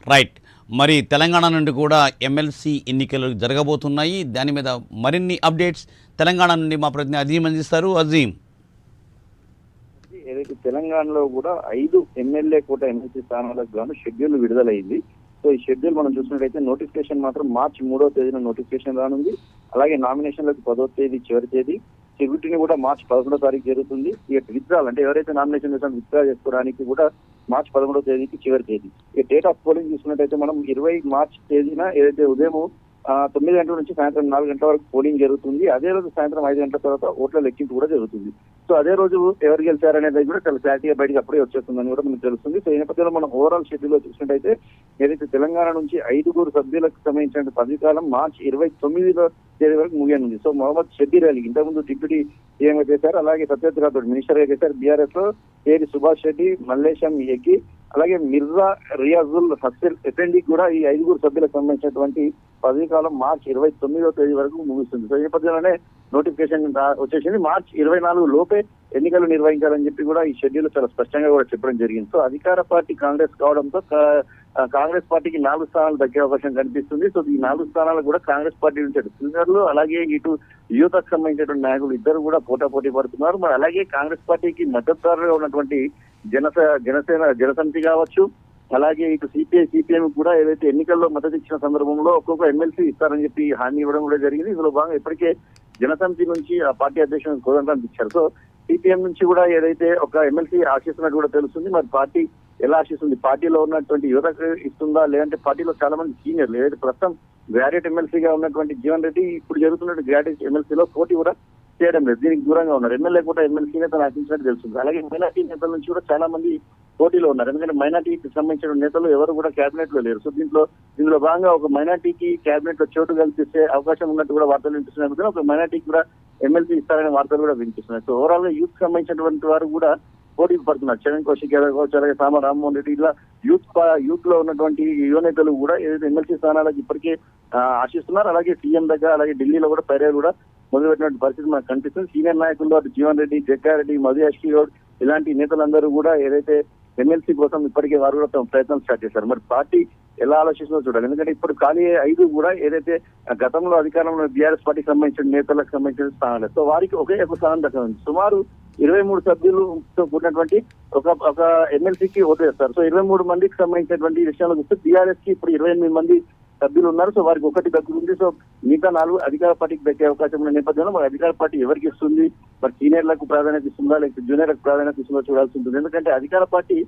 Right. మరి తెలంగాణ నుండి కూడా ఎమ్మెల్సీ ఎన్నికలు జరగబోతున్నాయి. దాని మీద మరిన్ని అప్డేట్స్ తెలంగాణ నుండి మా ప్రతినిధి అజీం అందిస్తారు. అజీం, ఏదైతే తెలంగాణలో కూడా 5 ఎమ్మెల్యే కోట ఎమ్మెల్సీ స్థానాలకు గాను షెడ్యూల్ విడుదలైంది. సో ఈ షెడ్యూల్ మనం చూసినట్లయితే నోటిఫికేషన్ మాత్రం మార్చి 3వ తేదీన నోటిఫికేషన్ రానుంది. అలాగే నామినేషన్లకు 10వ తేదీ చివరి తేదీ, సెక్యూరిటీని కూడా మార్చి 11వ తారీఖు జరుగుతుంది. ఇక విత్డ్రాల్ అంటే ఎవరైతే నామినేషన్ చేసిన విత్డ్రా చేసుకోవడానికి కూడా మార్చి 11వ తేదీకి చివరి తేదీ. ఇక డేట్ ఆఫ్ పోలింగ్ చూసుకున్నట్టయితే మనం 20 మార్చి తేదీన ఏదైతే ఉదయం 9 గంటల నుంచి సాయంత్రం 4 గంటల వరకు పోలింగ్ జరుగుతుంది. అదే రోజు సాయంత్రం 5 గంటల తర్వాత ఓట్ల లెక్కింపు కూడా జరుగుతుంది. సో అదే రోజు ఎవరు గెలిచారనేది కూడా చాలా క్లారిటీగా బయటకు అప్పుడే వచ్చేస్తుందని కూడా మనకు తెలుస్తుంది. సో ఈ నేపథ్యంలో మనం ఓవరాల్ షెడ్యూల్ లో చూసినట్టయితే ఏదైతే తెలంగాణ నుంచి 5 సభ్యులకు సంబంధించిన పదవీకాలం మార్చి 29వ తేదీ వరకు ముగియనుంది. సో మొహమ్మద్ షబ్బీర్ అలీ ఇంతకుముందు డిప్యూటీ సీఎంగా చేశారు, అలాగే సత్యవతి రాథోడ్ మినిస్టర్ గా చేశారు బీఆర్ఎస్ లో, ఏరి సుభాష్ రెడ్డి, మల్లేశం ఎగ్గి, అలాగే మిర్జా రియాజుల్ హస్సెల్ ఎఫ్ఎండి కూడా ఈ 5 సభ్యులకు సంబంధించినటువంటి పదవీకాలం మార్చి 29వ తేదీ వరకు ముగుస్తుంది. సో ఈ నేపథ్యంలోనే నోటిఫికేషన్ వచ్చేసింది. మార్చి 24 లోపే ఎన్నికలు నిర్వహించాలని చెప్పి కూడా ఈ షెడ్యూల్ చాలా స్పష్టంగా కూడా చెప్పడం జరిగింది. సో అధికార పార్టీ కాంగ్రెస్ కావడంతో కాంగ్రెస్ పార్టీకి 4 స్థానాలు దక్కే అవకాశం కనిపిస్తుంది. సో ఈ 4 స్థానాలు కూడా కాంగ్రెస్ పార్టీ నుంచి సీనియర్లు అలాగే ఇటు యువతకు సంబంధించినటువంటి నాయకులు ఇద్దరు కూడా పోటాపోటీ పడుతున్నారు. మరి అలాగే కాంగ్రెస్ పార్టీకి మద్దతుదారులుగా ఉన్నటువంటి జనసమితి కావచ్చు, అలాగే ఇటు సిపిఎం కూడా ఏదైతే ఎన్నికల్లో మద్దతు ఇచ్చిన సందర్భంలో ఒక్కొక్క ఎమ్మెల్సీ ఇస్తారని చెప్పి హామీ ఇవ్వడం కూడా జరిగింది. ఇందులో భాగంగా ఇప్పటికే జనసమితి నుంచి ఆ పార్టీ అధ్యక్షుడు కోదండరాం ఇచ్చారు. సో సిపిఎం నుంచి కూడా ఏదైతే ఒక ఎమ్మెల్సీ ఆశిస్తున్నట్టు కూడా తెలుస్తుంది. మరి పార్టీ ఎలా ఆశిస్తుంది, పార్టీలో ఉన్నటువంటి యువతకు ఇస్తుందా, లేదంటే పార్టీలో చాలా మంది సీనియర్లు ఏదైతే ప్రస్తుతం గ్రాడ్యుయేట్ ఎమ్మెల్సీగా ఉన్నటువంటి జీవన్ రెడ్డి ఇప్పుడు జరుగుతున్న గ్రాడ్యుయేట్ ఎమ్మెల్సీలో పోటీ కూడా చేయడం లేదు, దీనికి దూరంగా ఉన్నారు. ఎమ్మెల్యే కూడా ఎమ్మెల్సీ నేతలు ఆశించినట్టు తెలుస్తుంది. అలాగే మైనార్టీ నేతల నుంచి కూడా చాలా మంది పోటీలో ఉన్నారు. ఎందుకంటే మైనార్టీకి సంబంధించిన నేతలు ఎవరు కూడా కేబినెట్ లో లేరు. సో దీనిలో భాగంగా ఒక మైనార్టీకి కేబినెట్ లో చోటు కల్పిస్తే అవకాశం ఉన్నట్టు కూడా వార్తలు వినిపిస్తున్నాయి. ఒక మైనార్టీకి కూడా ఎమ్మెల్సీ ఇస్తారనే వార్తలు కూడా వినిపిస్తున్నాయి. సో ఓవరాల్ గా యూత్ సంబంధించినటువంటి వారు కూడా పోటీకి పడుతున్నారు. చరణ్ కౌశిక్ యాదవ్ కావచ్చు, అలాగే సామ రామ్మోహన్ రెడ్డి, ఇలా యూత్ లో ఉన్నటువంటి యువ నేతలు కూడా ఏదైతే ఎమ్మెల్సీ స్థానాలకు ఇప్పటికే ఆశిస్తున్నారు. అలాగే సీఎం దగ్గర అలాగే ఢిల్లీలో కూడా పైరేలు కూడా మొదలుపెట్టినటువంటి పరిస్థితి మనకు కనిపిస్తుంది. సీనియర్ నాయకుల్లో అటు జీవన్ రెడ్డి, జగ్గారెడ్డి, మధు యాష్కి గౌడ్ ఇలాంటి నేతలందరూ కూడా ఏదైతే ఎమ్మెల్సీ కోసం ఇప్పటికే వారు కూడా తమ ప్రయత్నం స్టార్ట్ చేశారు. మరి పార్టీ ఎలా ఆలోచిస్తుందో చూడాలి. ఎందుకంటే ఇప్పుడు ఖాళీ 5 కూడా ఏదైతే గతంలో అధికారంలో బీఆర్ఎస్ పార్టీకి సంబంధించిన నేతలకు సంబంధించిన స్థానాలు, సో వారికి ఒకే ఒక స్థానం దక్కనుంది. సుమారు 23 సభ్యులతో కూడినటువంటి ఒక ఎమ్మెల్సీకి ఓటేస్తారు. సో 23 మందికి సంబంధించినటువంటి విషయాలు చూస్తే బీఆర్ఎస్ కి ఇప్పుడు 28 మంది సభ్యులు ఉన్నారు. సో వారికి ఒకటి దక్కుతుంది. సో మిగతా 4 అధికార పార్టీకి దక్కే అవకాశం ఉన్న నేపథ్యంలో మరి అధికార పార్టీ ఎవరికి ఇస్తుంది, మరి సీనియర్లకు ప్రాధాన్యత ఇస్తుందా లేకపోతే జూనియర్లకు ప్రాధాన్యత ఇస్తుందో చూడాల్సి ఉంటుంది. ఎందుకంటే అధికార పార్టీ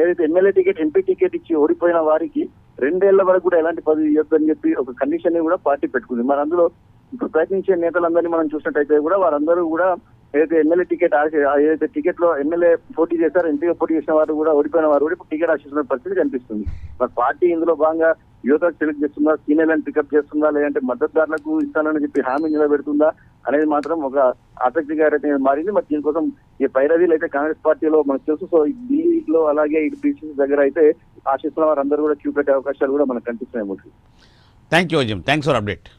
ఏదైతే ఎమ్మెల్యే టికెట్, ఎంపీ టికెట్ ఇచ్చి ఓడిపోయిన వారికి 2 ఏళ్ల వరకు కూడా ఎలాంటి పదవి ఇవ్వద్దని చెప్పి ఒక కండిషన్ ని కూడా పార్టీ పెట్టుకుంది. మరి అందులో ఇప్పుడు ప్రయత్నించే నేతలందరినీ మనం చూసినట్టయితే కూడా వారందరూ కూడా ఏదైతే ఎమ్మెల్యే టికెట్ ఏదైతే టికెట్ లో ఎమ్మెల్యే పోటీ చేశారు, ఎంపీగా పోటీ చేసిన వారు కూడా ఓడిపోయిన వారు కూడా ఇప్పుడు టికెట్ ఆశిస్తున్న పరిస్థితి కనిపిస్తుంది. మరి పార్టీ ఇందులో భాగంగా యువతకు సెలెక్ట్ చేస్తుందా, సీనియర్లను పికప్ చేస్తుందా, లేదంటే మద్దతుదారులకు ఇస్తానని చెప్పి హామీ నిలబెడుతుందా అనేది మాత్రం ఒక ఆసక్తికరంగా మారింది. మరి దీనికోసం ఈ పైరవీలు అయితే కాంగ్రెస్ పార్టీలో మనకు తెలుసు. సో ఢిల్లీలో అలాగే ఇటు పిసిసి దగ్గర అయితే ఆశిస్తున్న వారందరూ కూడా క్యూ పెట్టే అవకాశాలు కూడా మనకు కనిపిస్తున్నాయి. Thank you Azeem, thanks for update.